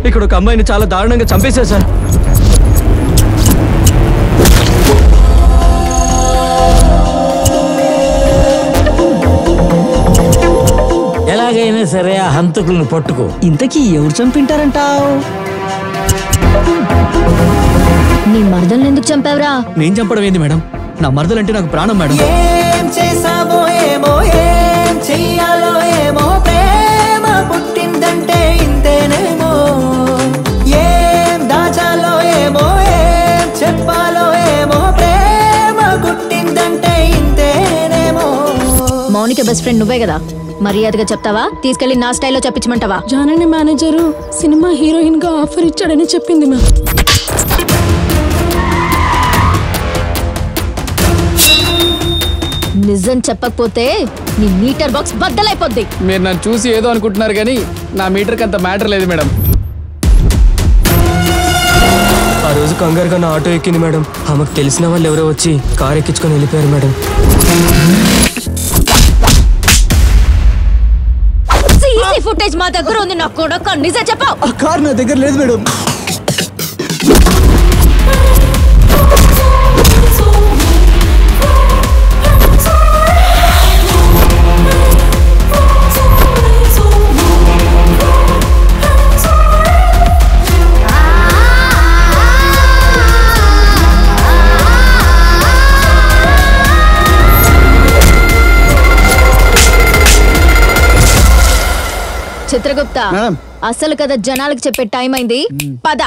ఇక్కడ ఒక అమ్మాయిని చాలా దారుణంగా చంపేశారు సార్. ఎలాగైనా సరే ఆ హంతకులను పట్టుకో. ఇంతకీ ఎవరు చంపింటారంటావు? నీ మరదల్ని ఎందుకు చంపావురా? నేను చంపడం ఏంది మేడం? నా మరదలంటే నాకు ప్రాణం మేడం. ఏం చేసావో ఏమో, ఏం చెయ్యాలో ఏమో, ప్రేమ పుట్టిందంటే ఇంతేనేమో. ఏం దాచాలో ఏమో, ఏం చెప్పాలో ఏమో, ప్రేమ పుట్టిందంటే ఇంతేనేమో. మౌనిక బెస్ట్ ఫ్రెండ్ నువ్వే కదా, మర్యాదగా చెప్తావా? తీసుకెళ్లి నా స్టైల్లో చెప్పించమంటావా? జానని మేనేజరు సినిమా హీరోయిన్ గా ఆఫర్ ఇచ్చాడని చెప్పింది మ్యామ్. నిజం చెప్పకపోతే నీ మీటర్ బాక్స్ బద్దలైపోద్ది. మీరు నన్ను చూసి ఏదో అనుకుంటున్నారు కానీ నా మీటర్కి అంత మ్యాటర్ లేదు మేడం. ఆ రోజు కంగారుగా నా ఆటో ఎక్కింది మేడం. ఆమెకు తెలిసిన వాళ్ళు ఎవరో వచ్చి కారు ఎక్కించుకొని వెళ్ళిపోయారు మేడం. సీసీ ఫుటేజ్ మా దగ్గర ఉంది. నాకు కూడా నిజం చెప్పావు. ఆ కారు నా దగ్గర లేదు మేడం. చిత్రగుప్త, అసలు కదా జనాలకు చెప్పే టైం అయింది. పద.